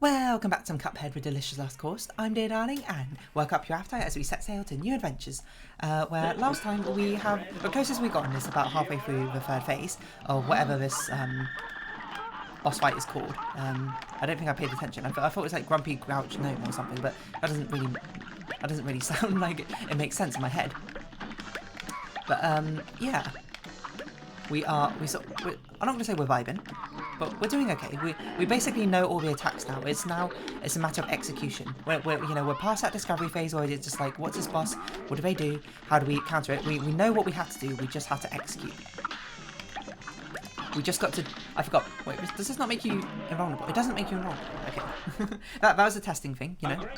Welcome back to some Cuphead with Delicious Last Course. I'm dear darling, and work up your appetite as we set sail to new adventures. Where last time the closest we've gotten is about halfway through the third phase, or whatever this boss fight is called. I don't think I paid attention. I thought it was like Grumpy Grouch Gnome or something, but that doesn't really sound like it makes sense in my head. But yeah, I'm not going to say we're vibing, but we're doing okay. We basically know all the attacks now. It's a matter of execution. We're past that discovery phase where it's just like, what's this boss? What do they do? How do we counter it? We know what we have to do. We just have to execute. We just got to. I forgot. Wait, does this not make you invulnerable? It doesn't make you invulnerable. Okay, that was a testing thing, you know.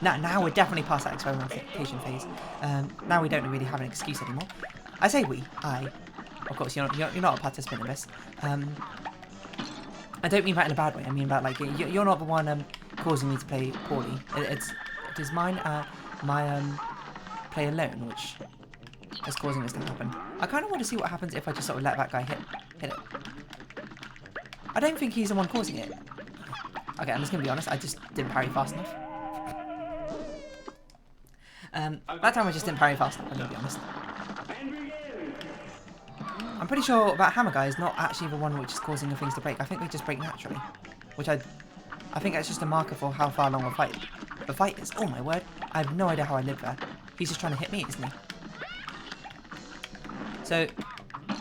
Now we're definitely past that experimentation phase. Now we don't really have an excuse anymore. I say we. Of course, you're not a participant in this. I don't mean that in a bad way. I mean about like you're not the one causing me to play poorly. It is my play alone which is causing this to happen. I kind of want to see what happens if I just sort of let that guy hit it. I don't think he's the one causing it. Okay, I'm just gonna be honest. I just didn't parry fast enough. That time I just didn't parry fast enough. I'm gonna be honest. I'm pretty sure that hammer guy is not actually the one which is causing the things to break. I think they just break naturally. Which I think that's just a marker for how far along the fight is. Oh my word. I have no idea how I live there. He's just trying to hit me, isn't he? So,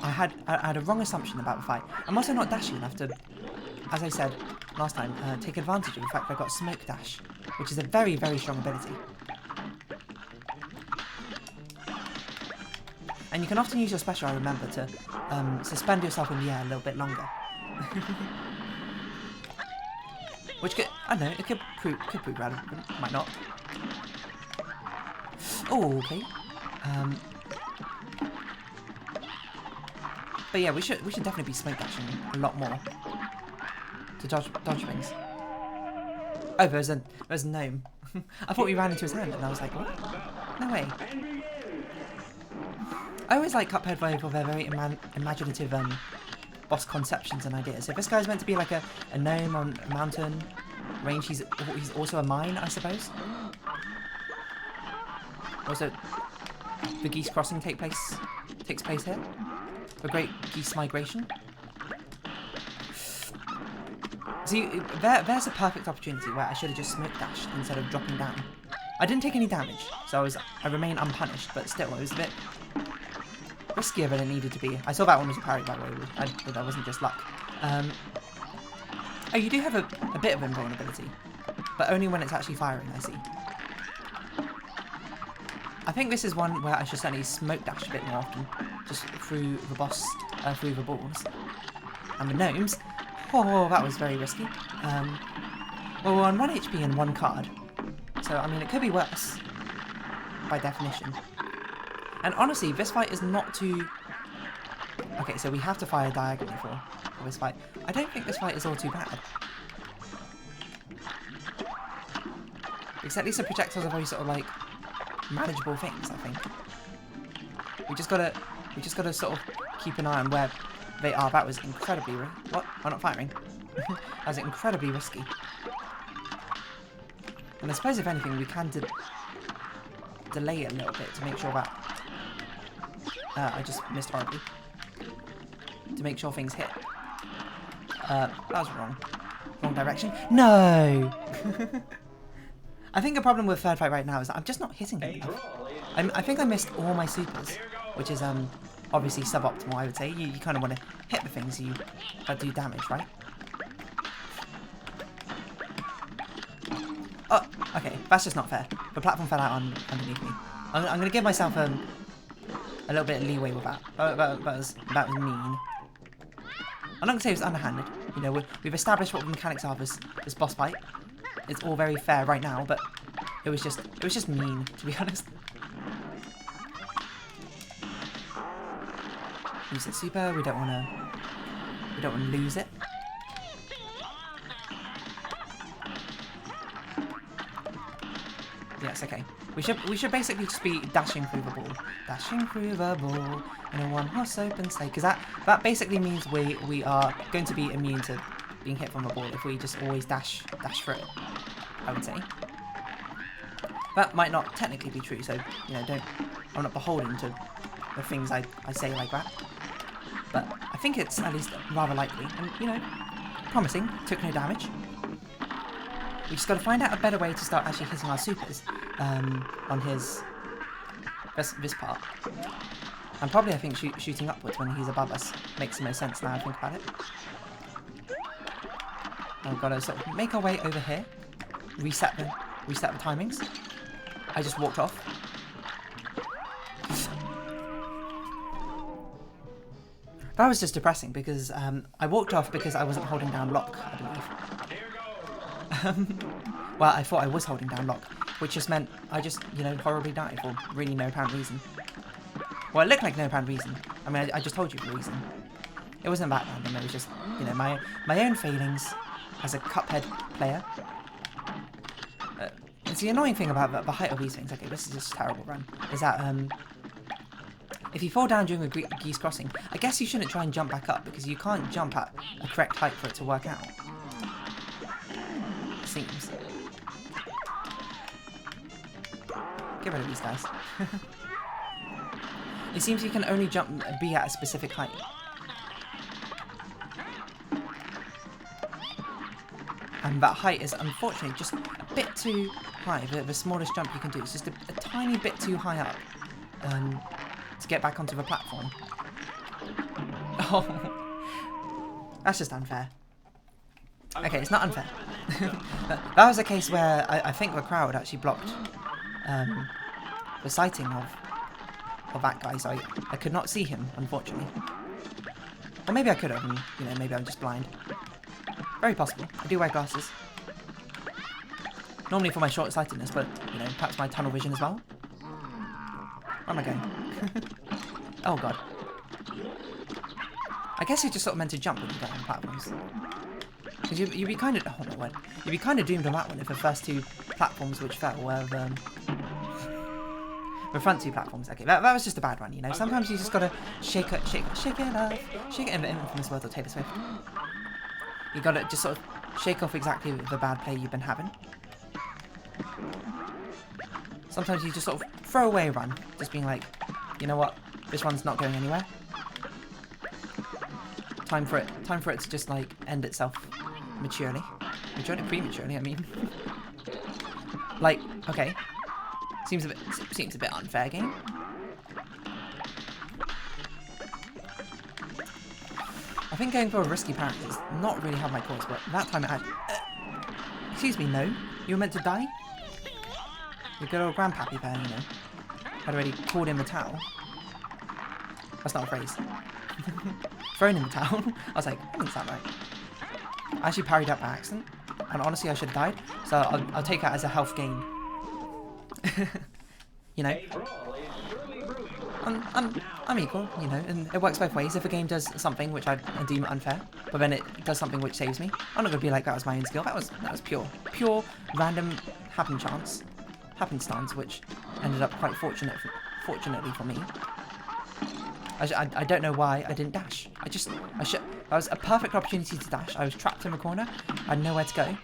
I had a wrong assumption about the fight. I'm also not dashy enough to, as I said last time, take advantage of the fact that I've got Smoke Dash. Which is a very, very strong ability. And you can often use your special, I remember, to suspend yourself in the air a little bit longer. Which could, I don't know, it could prove relevant, might not. Oh, okay. But yeah, we should definitely be smoke dashing a lot more to dodge things. Oh, there's a gnome. I thought we ran into his hand, and I was like, what? No way. I always like Cuphead for their very imaginative boss conceptions and ideas. If this guy's meant to be like a gnome on a mountain range, he's also a mine, I suppose. Also, the geese crossing takes place here. The great geese migration. See, there's a perfect opportunity where I should have just smoke dashed instead of dropping down. I didn't take any damage, so I remain unpunished, but still, it was a bit riskier than it needed to be. I saw that one was a parry, by the way. That wasn't just luck. Oh, you do have a bit of invulnerability, but only when it's actually firing, I see. I think this is one where I should certainly smoke dash a bit more often, just through the boss, through the balls. And the gnomes. Oh, that was very risky. Well, we're on 1 HP and 1 card. So, I mean, it could be worse, by definition. And honestly, this fight is not too... Okay, so we have to fire diagonally for this fight. I don't think this fight is all too bad. Because at least the projectiles are very sort of like manageable things, I think. We just gotta sort of keep an eye on where they are. That was incredibly... What? I'm not firing. That was incredibly risky. And I suppose if anything, we can delay it a little bit to make sure that... I just missed horribly. To make sure things hit. That was wrong. Wrong direction. No! I think the problem with third fight right now is that I'm just not hitting him enough. I think I missed all my supers, which is obviously suboptimal, I would say. You kind of want to hit the things that do damage, right? Oh, okay. That's just not fair. The platform fell out underneath me. I'm going to give myself a little bit of leeway with that. That was mean. I'm not going to say it was underhanded. You know, we've established what the mechanics are of this boss fight. It's all very fair right now, but it was just mean, to be honest. Use it super. We don't want to lose it. Yes, okay. We should basically just be dashing through the ball. Dashing through the ball in a one-horse open sleigh. Because that basically means we are going to be immune to being hit from a ball if we just always dash through it, I would say. That might not technically be true, so, you know, I'm not beholden to the things I say like that. But I think it's at least rather likely, and, you know, promising, took no damage. We just got to find out a better way to start actually hitting our supers on this part. And probably, I think, shooting upwards when he's above us makes the most sense now I think about it. And we've got to sort of make our way over here, reset the timings. I just walked off. That was just depressing because I walked off because I wasn't holding down lock, I believe. Well, I thought I was holding down lock, which just meant I just, you know, horribly died for really no apparent reason. Well, it looked like no apparent reason. I mean, I just told you the reason. It wasn't that random, it was just, you know, my own failings as a Cuphead player. It's the annoying thing about the height of these things, okay, this is just a terrible run, is that, if you fall down during a geese crossing, I guess you shouldn't try and jump back up, because you can't jump at a correct height for it to work out. It seems. Get rid of these guys. It seems you can only be at a specific height. And that height is unfortunately just a bit too high. The smallest jump you can do is just a tiny bit too high up to get back onto the platform. Oh, that's just unfair. Okay, it's not unfair. That was a case where I think the crowd actually blocked the sighting of that guy, so I could not see him, unfortunately. Or maybe I could have, and, you know, maybe I'm just blind. Very possible. I do wear glasses. Normally for my short-sightedness, but, you know, perhaps my tunnel vision as well. Where am I going? Oh, God. I guess you're just sort of meant to jump when you get on platforms. Because you'd be kind of... Oh, my word. You'd be kind of doomed on that one if the first two platforms which fell were the front two platforms. Okay, that was just a bad one, you know. Sometimes you just gotta shake it off. Shake it in the infamous words of Taylor Swift. You gotta just sort of shake off exactly the bad play you've been having. Sometimes you just sort of throw away a run, just being like, you know what, this run's not going anywhere. Time for it to just like end itself prematurely, I mean. Like, okay. Seems a bit unfair, game. I think going for a risky parry is not really how my course, but that time it had... excuse me, no. You were meant to die? Your good old grandpappy there, you know. I'd already called in the towel. That's not a phrase. Thrown in the towel. I was like, that doesn't sound right. I actually parried up by accident. And honestly, I should have died. So I'll take that as a health gain. You know. I'm equal, you know, and it works both ways. If a game does something which I deem unfair, but then it does something which saves me, I'm not gonna be like that was my own skill. That was pure random happenstance, which ended up quite fortunately for me. I don't know why I didn't dash. That was a perfect opportunity to dash. I was trapped in the corner. I had nowhere to go.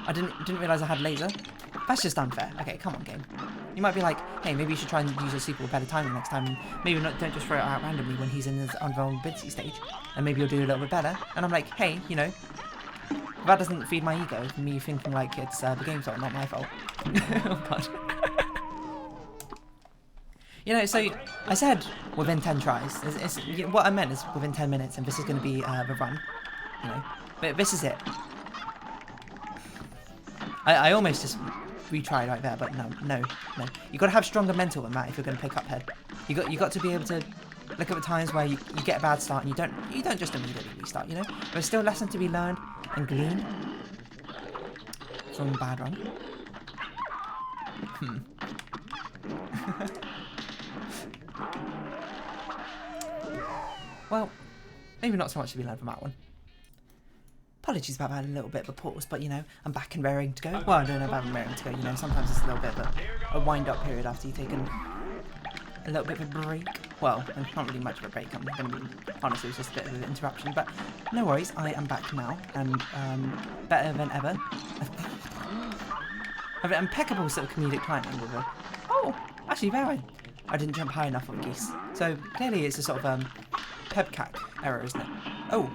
I didn't realise I had laser. That's just unfair. Okay, come on, game. You might be like, hey, maybe you should try and use your super with better timing next time, and maybe don't just throw it out randomly when he's in his invulnerability stage, and maybe you'll do a little bit better. And I'm like, hey, you know, that doesn't feed my ego, me thinking like it's the game's fault, not my fault. Oh, God. You know, so I said within 10 tries. What I meant is within 10 minutes, and this is going to be the run, you know. But this is it. I almost just retried right there, but no. You got to have stronger mental than that if you're going to play Cuphead. You got to be able to look at the times where you get a bad start and you don't just immediately restart. You know, there's still a lesson to be learned and gleaned from a bad run. Well, maybe not so much to be learned from that one. Apologies about that a little bit of a pause, but you know, I'm back and raring to go. Well, I don't know about raring to go, you know, sometimes it's a little bit of a wind-up period after you've taken a little bit of a break. Well, not really much of a break, I'm going to be honest, it was just a bit of an interruption, but no worries, I am back now, and better than ever. I've an impeccable sort of comedic timing with it. Oh, actually there I didn't jump high enough on geese. So clearly it's a sort of pebcac error, isn't it? Oh,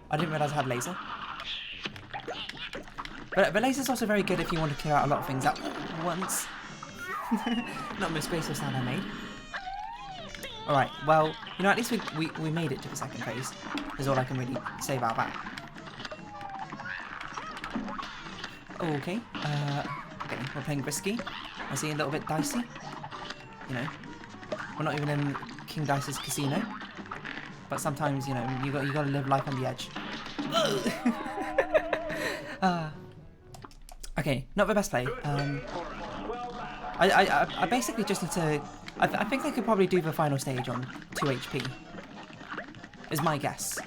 I didn't realise I had laser. But laser's also very good if you want to clear out a lot of things at once. Not most graceful sound I made. Alright, well, you know, at least we made it to the second phase, is all I can really say about that. Okay, okay, we're playing risky. I see a little bit dicey. You know, we're not even in King Dice's casino. But sometimes, you know, you gotta live life on the edge. Okay, not the best play. I basically just need to... I think I could probably do the final stage on 2 HP. Is my guess.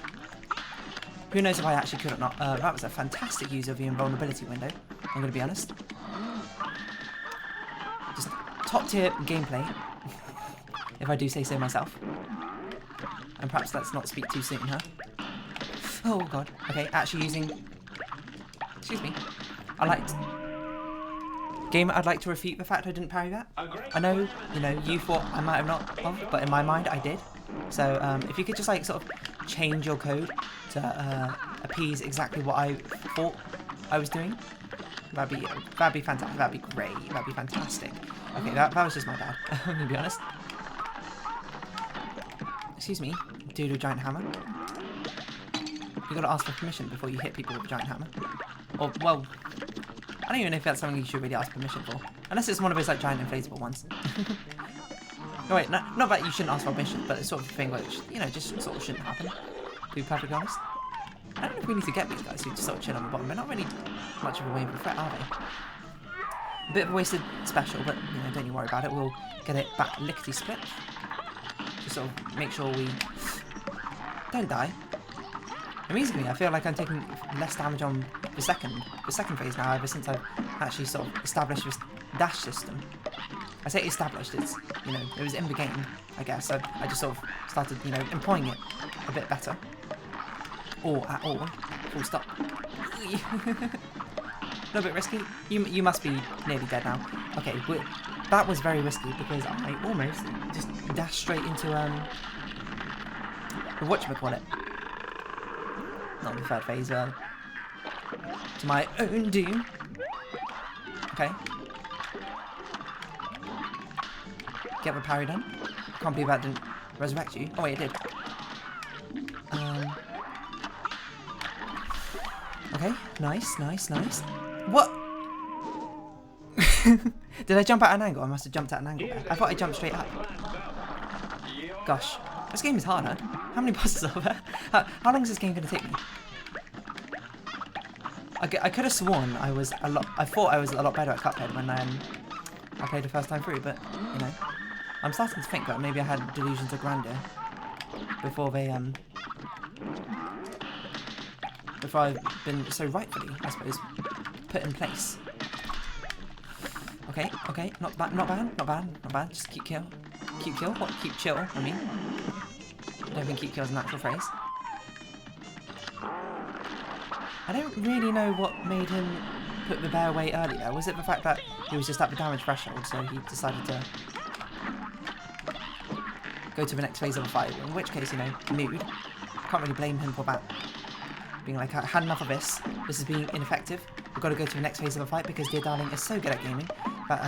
Who knows if I actually could or not. That was a fantastic use of the invulnerability window, I'm going to be honest. Just top tier gameplay, if I do say so myself. And perhaps let's not speak too soon, huh? Oh god. Okay, actually using... Excuse me. Game, I'd like to refute the fact I didn't parry that. I know, you know, you thought I might have not have, but in my mind I did. So if you could just like sort of change your code to appease exactly what I thought I was doing, that'd be fantastic. That'd be great. That'd be fantastic. Okay, that was just my bad. I'm gonna be honest. Excuse me, dude with a giant hammer. You gotta ask for permission before you hit people with a giant hammer. Or well. I don't even know if that's something you should really ask permission for. Unless it's one of those like giant inflatable ones. No wait, not that you shouldn't ask for permission, but it's sort of a thing which, you know, just sort of shouldn't happen, to be perfectly honest. I don't know if we need to get these guys who just sort of chill on the bottom. They're not really much of a wave of a threat, are they? A bit of a wasted special, but you know, don't you worry about it. We'll get it back lickety split. Just sort of make sure we don't die. Amazingly, I feel like I'm taking less damage on the second phase now, ever since I've actually sort of established this dash system. I say established, it's, you know, it was in the game, I guess, so I just sort of started, you know, employing it a bit better. Or at all. Full stop. A little bit risky. You must be nearly dead now. Okay, that was very risky because I almost just dashed straight into, whatchamacallit. Not the third phase, to my own doom. Okay. Get the parry done. Can't believe that didn't resurrect you. Oh wait, it did. Okay, nice. What? Did I jump at an angle? I must have jumped at an angle there. I thought I jumped straight up. Gosh. This game is hard, huh? How many bosses are there? How long is this game going to take me? I could have sworn I thought I was a lot better at Cuphead when I played the first time through, but, you know. I'm starting to think that maybe I had delusions of grandeur before before I've been so rightfully, I suppose, put in place. Okay, not bad. Just keep chill. What? Keep chill, I mean. I don't think keep chill is an actual phrase. I don't really know what made him put the bear away earlier. Was it the fact that he was just at the damage threshold, so he decided to go to the next phase of the fight? In which case, you know, mood. Can't really blame him for that. Being like, I had enough of this. This is being ineffective. We've got to go to the next phase of the fight because Dear Darling is so good at gaming that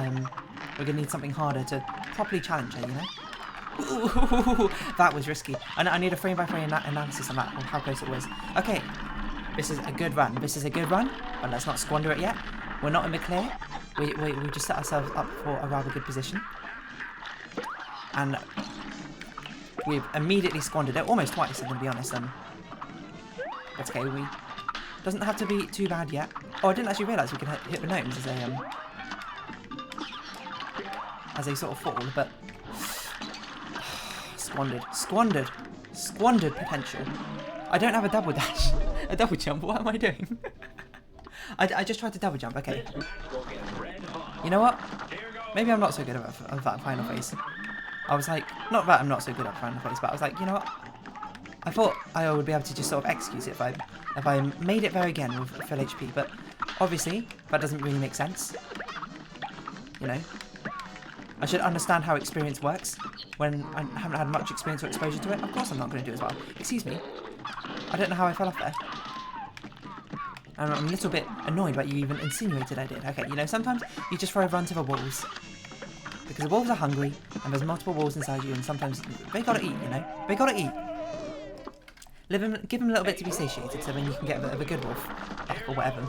we're going to need something harder to properly challenge her, you know? Ooh, that was risky. I need a frame-by-frame analysis on that, on how close it was. Okay, this is a good run. But let's not squander it yet. We're not in the clear. We just set ourselves up for a rather good position. And we've immediately squandered it, almost twice, I'm going to be honest. That's okay, doesn't have to be too bad yet. Oh, I didn't actually realise we could hit the gnomes as a sort of fall, but squandered potential. I don't have a double dash, a double jump. What am I doing? I just tried to double jump. Okay. You know what? Maybe I'm not so good at that final phase. I was like, not that I'm not so good at finding the place, but I was like, you know what? I thought I would be able to just sort of execute it if I made it there again with full HP, but obviously that doesn't really make sense. You know, I should understand how experience works when I haven't had much experience or exposure to it. Of course I'm not going to do it as well. Excuse me. I don't know how I fell off there. I'm a little bit annoyed that you even insinuated I did. Okay, you know, sometimes you just throw a run to the wolves. Because the wolves are hungry, and there's multiple wolves inside you, and sometimes they gotta eat, you know? They gotta eat. Give them a little bit to be satiated, so then you can get the good wolf up or whatever.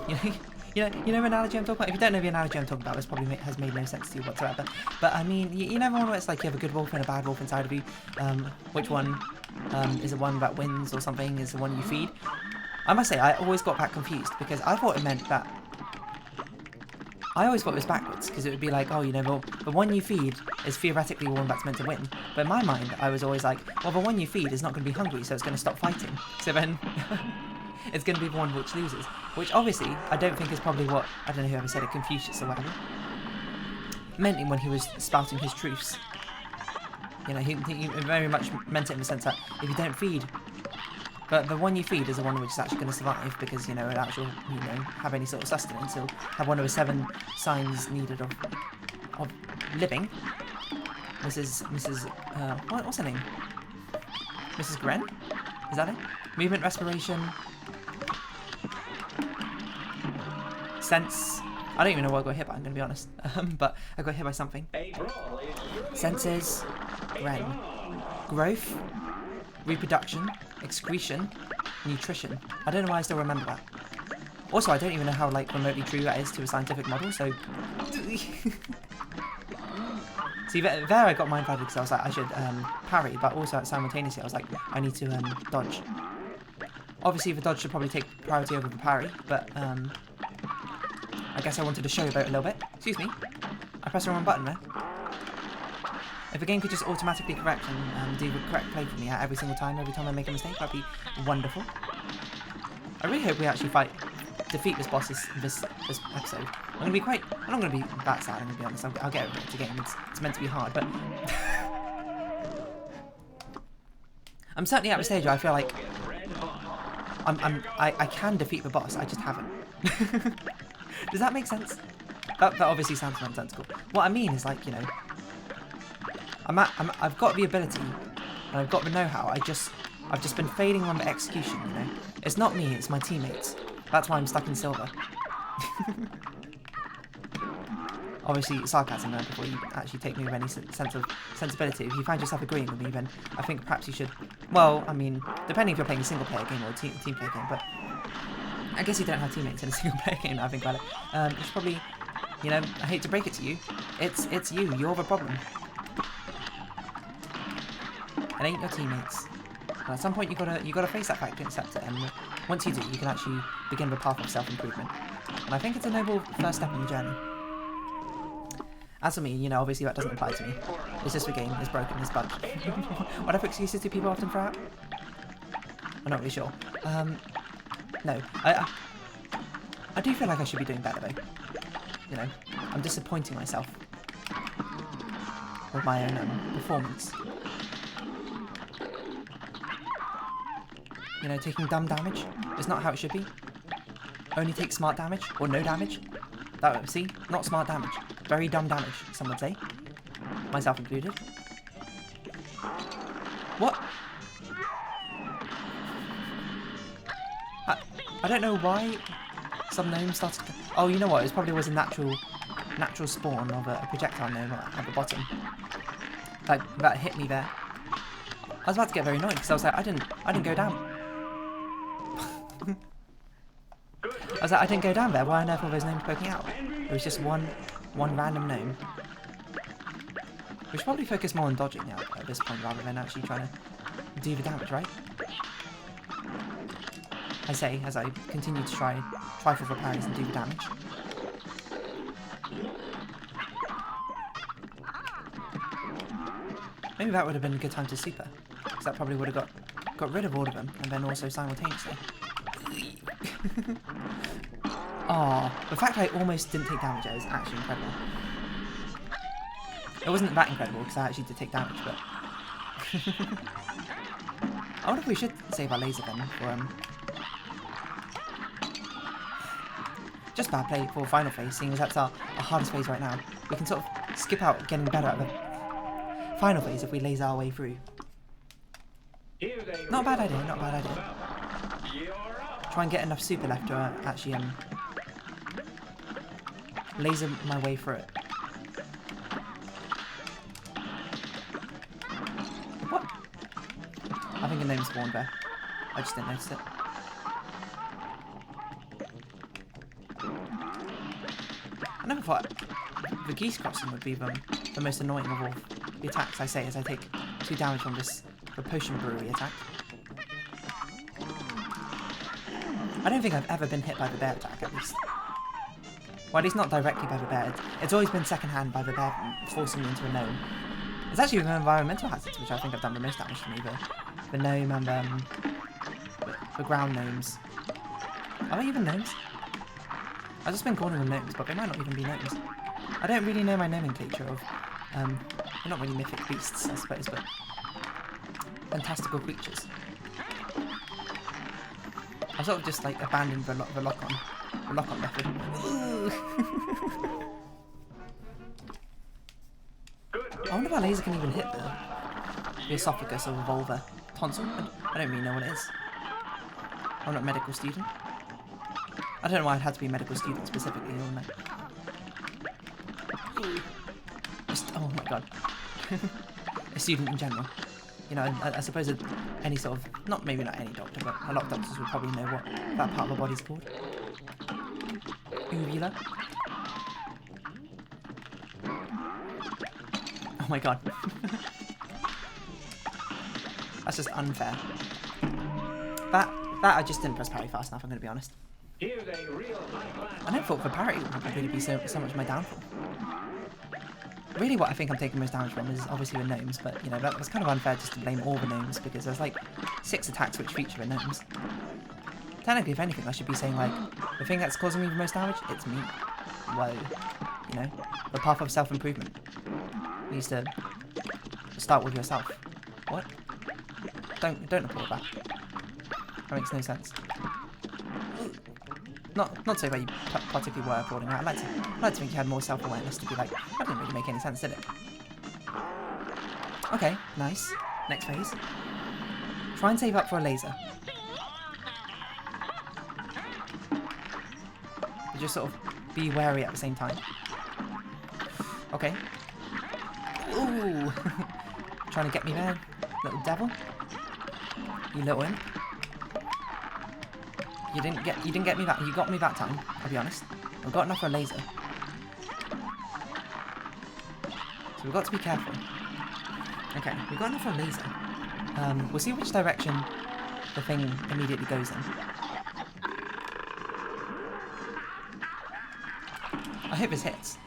You know the analogy I'm talking about? If you don't know the analogy I'm talking about, this probably has made no sense to you whatsoever. But I mean, you know the one where it's like you have a good wolf and a bad wolf inside of you? Which one is the one that wins or something, is the one you feed? I must say, I always got that confused, because I thought it meant that... I always thought it was backwards, because it would be like, oh, you know, the one you feed is theoretically the one that's meant to win. But in my mind, I was always like, well, the one you feed is not going to be hungry, so it's going to stop fighting. So then, it's going to be the one which loses. Which, obviously, I don't think is probably what, I don't know whoever said it, Confucius or whatever, meant when he was spouting his truths. You know, he very much meant it in the sense that if you don't feed... But the one you feed is the one which is actually going to survive, because, you know, it actually, you know, have any sort of sustenance. It'll have one of the 7 signs needed of living. What's her name? Mrs. Gren? Is that it? Movement, respiration, sense. I don't even know what I got hit by, I'm going to be honest. But I got hit by something. Senses, Gren. Growth, reproduction, excretion, nutrition. I don't know why I still remember that. Also, I don't even know how, like, remotely true that is to a scientific model, so... See, there I got mind-flagged because I was like, I should parry, but also simultaneously I was like, I need to dodge. Obviously, the dodge should probably take priority over the parry, but I guess I wanted to show about it a little bit. Excuse me. I pressed the wrong button there. If the game could just automatically correct and do the correct play for me every single time I make a mistake, that'd be wonderful. I really hope we actually defeat this boss this episode. I'm not gonna be that sad, I'm gonna be honest. I'll get over it. It's a game. It's meant to be hard, but I'm certainly at the stage where I feel like I can defeat the boss. I just haven't. Does that make sense? That obviously sounds nonsensical. What I mean is, like, you know, I've got the ability and I've got the know-how. I've just been failing on the execution, you know. It's not me, it's my teammates. That's why I'm stuck in silver. Obviously, sarcasm there before you actually take me with any sense of sensibility. If you find yourself agreeing with me, then I think perhaps you should... Well, I mean, depending if you're playing a single-player game or a team-player game, but... I guess you don't have teammates in a single-player game, I think about it. You should probably... You know, I hate to break it to you. It's you. You're the problem. It ain't your teammates. And at some point you gotta face that fact and accept it, and once you do, you can actually begin the path of self-improvement. And I think it's a noble first step in the journey. As for me, you know, obviously that doesn't apply to me. It's just the game, it's broken, it's bugged. Whatever excuses do people often throw out? I'm not really sure. No, I do feel like I should be doing better though. You know, I'm disappointing myself with my own performance. You know, taking dumb damage is not how it should be. Only take smart damage, or no damage. See? Not smart damage. Very dumb damage, some would say. Myself included. What? I don't know why some gnomes started to... Oh, you know what? It probably was a natural spawn of a projectile gnome at the bottom. That hit me there. I was about to get very annoyed because I was like, I didn't go down. I was like, I didn't go down there. Why on earth were those gnomes poking out? It was just one random gnome. We should probably focus more on dodging now at this point rather than actually trying to do the damage, right? I say, as I continue to try for the parries and do the damage. Maybe that would have been a good time to super, because that probably would have got rid of all of them, and then also simultaneously. Oh, the fact I almost didn't take damage there is actually incredible. It wasn't that incredible because I actually did take damage, but... I wonder if we should save our laser then for, just bad play for final phase, seeing as that's our hardest phase right now. We can sort of skip out getting better at the final phase if we laser our way through. Not a bad idea, not a bad idea. Try and get enough super left to actually laser my way through it. What? I think a gnome spawned there. I just didn't notice it. I never thought the geese crossing would be the most annoying of all the attacks I say as I take 2 damage from the potion brewery attack. I don't think I've ever been hit by the bear attack, at least. Well, at least not directly by the bear. It's always been second hand by the bear forcing me into a gnome. It's actually the environmental hazards which I think have done the most damage to me. The gnome and the ground gnomes. Are they even gnomes? I've just been calling them gnomes, but they might not even be gnomes. I don't really know my nomenclature of, they're not really mythic beasts, I suppose, but fantastical creatures. I sort of just like abandoned the lock-on method. I wonder if our laser can even hit the esophagus or the vulva. Tonsil? I don't really know what it is. I'm not a medical student. I don't know why it had to be a medical student specifically, wouldn't it? Just, oh my god. A student in general. You know, I suppose any sort of, maybe not any doctor, but a lot of doctors would probably know what that part of the body's called. Uvula. Oh my god. That's just unfair. That I just didn't press parry fast enough, I'm going to be honest. I never thought the parry would really be so much my downfall. Really what I think I'm taking most damage from is obviously the gnomes, but you know, that's kind of unfair just to blame all the gnomes because there's like 6 attacks which feature the gnomes. Technically, if anything, I should be saying like, the thing that's causing me the most damage, it's me. Whoa. You know, the path of self-improvement needs to start with yourself. What? Don't applaud that. That makes no sense. Not so that you particularly were applauding that. I'd like to think you had more self-awareness to be like, that didn't really make any sense, did it? Okay, nice. Next phase. Try and save up for a laser. But just sort of be wary at the same time. Okay. Ooh! Trying to get me there, little devil. You little imp. You didn't get me that. You got me that time. I'll be honest. I've got enough for a laser, so we've got to be careful. Okay, we've got enough for a laser. We'll see which direction the thing immediately goes in. I hope this hits.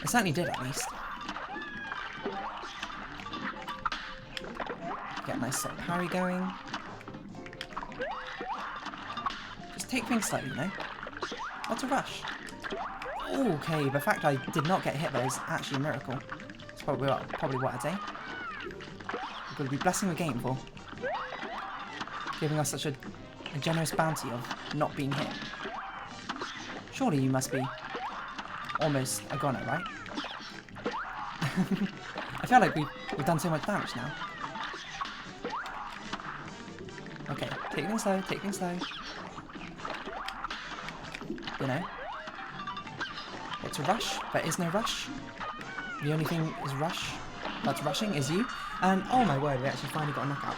It certainly did, at least. Get a nice sort of parry going. Just take things slowly, you know? Not to rush. Okay, the fact I did not get hit there is actually a miracle. It's probably what I'd say. We've got to be blessing the game for giving us such a generous bounty of not being hit. Surely you must be almost a goner, right? I feel like we've done so much damage now. Okay, take things slow, take things slow. You know? It's a rush, there is no rush. The only thing is that's rushing is you. And oh my word, we actually finally got a knockout.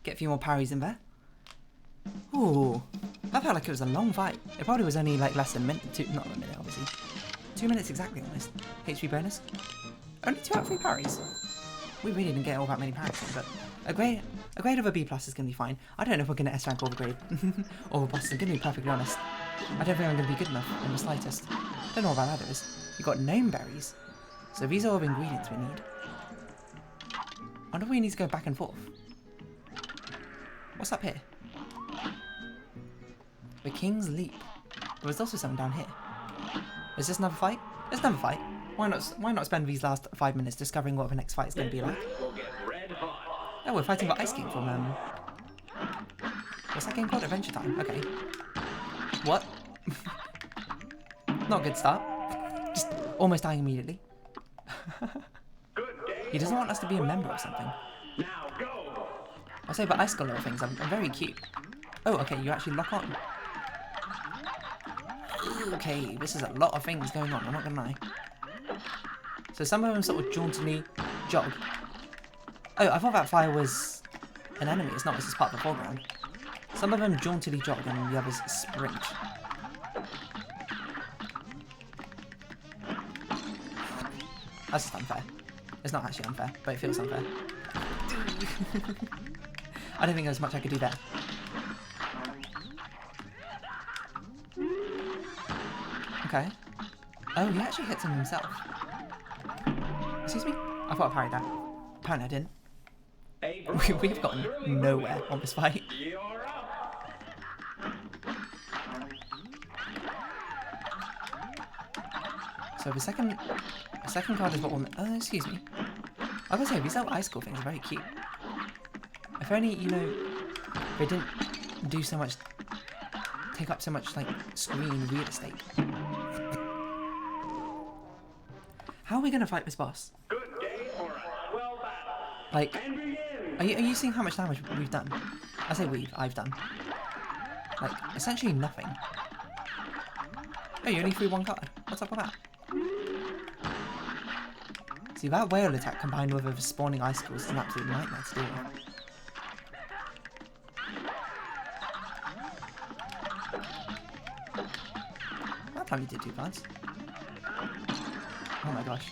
Get a few more parries in there. Ooh, that felt like it was a long fight. It probably was only like less than a minute, not a minute obviously. 2 minutes exactly almost. HP bonus. Only 2 out of 3 parries. We really didn't get all that many parries in, but a grade of a B+ is going to be fine. I don't know if we're going to S rank or the grade. Or the boss, I'm going to be perfectly honest. I don't think I'm going to be good enough in the slightest. Don't know what that is. We've got gnome berries. So these are all the ingredients we need. I wonder if we need to go back and forth. What's up here? The King's Leap. But there's also something down here. Is this another fight? It's another fight. Why not spend these last 5 minutes discovering what the next fight is going to be like? Oh, we're fighting for Ice King from, what's that game called? Adventure Time. Okay. What? Not a good start. Just almost dying immediately. He doesn't want us to be a member of something. I'll say, but Ice King little things are very cute. Oh, okay, you actually lock on. Okay, this is a lot of things going on, I'm not gonna lie. So some of them sort of jauntily jog. Oh, I thought that fire was an enemy, it's not, this is part of the foreground. Some of them jauntily jog and the others sprint. That's just unfair. It's not actually unfair, but it feels unfair. I don't think there's much I could do there. Okay. Oh, he actually hits him himself. Excuse me? I thought I parried that. Apparently I didn't. We've gotten nowhere on this fight. So the second card is what we're... Oh, excuse me. I was going to say, these little ice cool things are very cute. If only, you know, they didn't do so much... Take up so much, like, screen real estate. How are we going to fight this boss? Like, are you seeing how much damage we've done? I say I've done. Like, essentially nothing. Oh, you only threw one card. What's up with that? See, that whale attack combined with the spawning icicles is an absolute nightmare to deal with. That time you did 2 cards. Oh my gosh.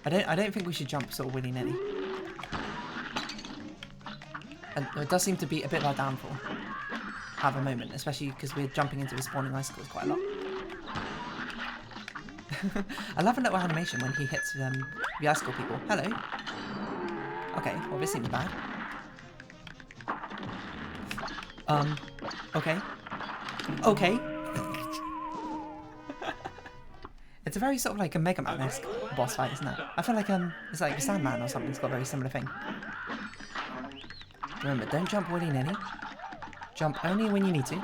I don't think we should jump sort of willy-nilly. And it does seem to be a bit of our downfall at the moment, especially because we're jumping into the spawning icicles quite a lot. I love a little animation when he hits the icicle people. Hello. Okay, well this seems bad. Okay. Okay. It's a very sort of like a Mega Man-esque boss fight, isn't it? I feel like it's like Sandman or something's got a very similar thing. Remember, don't jump willy-nilly. Jump only when you need to.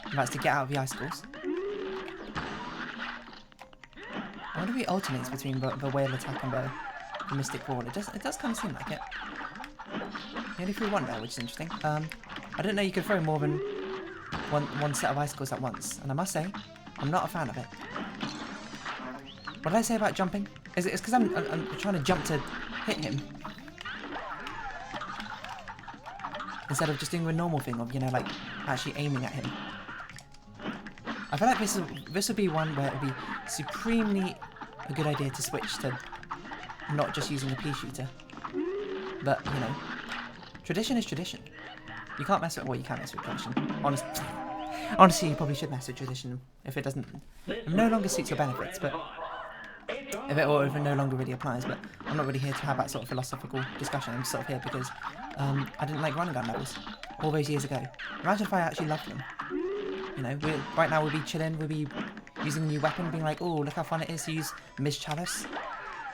And that's to get out of the icicles. I wonder if he alternates between the whale attack and the mystic wall. It does kind of seem like it. He only threw one there, which is interesting. I didn't know you could throw more than one set of icicles at once, and I must say, I'm not a fan of it. What did I say about jumping? It's because I'm trying to jump to hit him. Instead of just doing the normal thing of, you know, like, actually aiming at him. I feel like this would be one where it would be supremely a good idea to switch to not just using a pea shooter. But, you know, tradition is tradition. You can't mess with... Well, you can mess with tradition. Honestly, you probably should mess with tradition if it doesn't... It no longer suits your benefits, but... If it no longer really applies, but I'm not really here to have that sort of philosophical discussion. I'm sort of here because I didn't like running gun levels all those years ago. Imagine if I actually loved them. You know, right now we'll be chilling, we'll be using a new weapon, being like, oh, look how fun it is to use Miss Chalice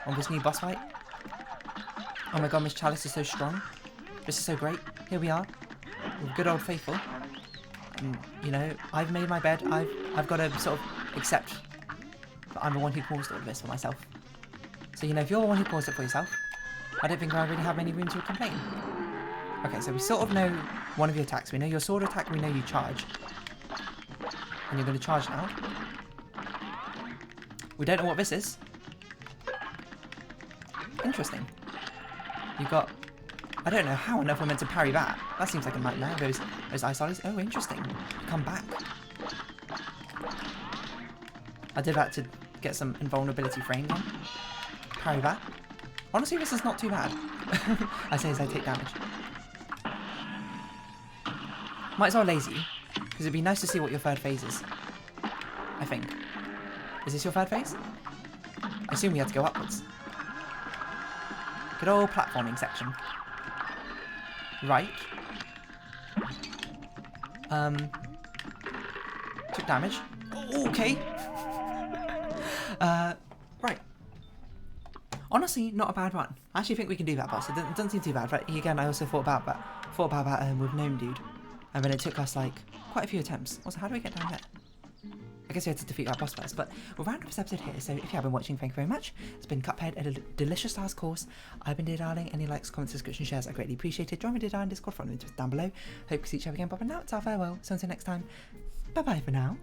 on this new boss fight. Oh my god, Miss Chalice is so strong. This is so great. Here we are, with good old faithful. You know, I've made my bed. I've got to sort of accept that I'm the one who caused all of this for myself. So, you know, if you're the one who caused it for yourself, I don't think I really have any room to complain. Okay, so we sort of know one of your attacks. We know your sword attack, we know you charge. And you're going to charge now. We don't know what this is. Interesting. You've got... I don't know how on earth we're meant to parry that. That seems like a nightmare. Those ice ollies. Oh, interesting. Come back. I did that to get some invulnerability framed on. Parry that. Honestly, this is not too bad. I say as I take damage. Might as well lazy, because it'd be nice to see what your third phase is. I think. Is this your third phase? I assume we had to go upwards. Good old platforming section. Right. Took damage. Okay. Right. Honestly, not a bad run. I actually think we can do that boss. It doesn't seem too bad. Right, again, I also thought about that with Gnome Dude. And then it took us like quite a few attempts. Also, how do we get down there? I guess we had to defeat that boss first, but we'll round up this episode here. So if you have been watching, thank you very much. It's been Cuphead, a delicious last course. I've been Dear Darling. Any likes, comments, subscription, shares, I greatly appreciate it. Join me, Dear Darling, Discord, follow me just down below. Hope to see each other again, but for now, it's our farewell. So until next time, bye-bye for now.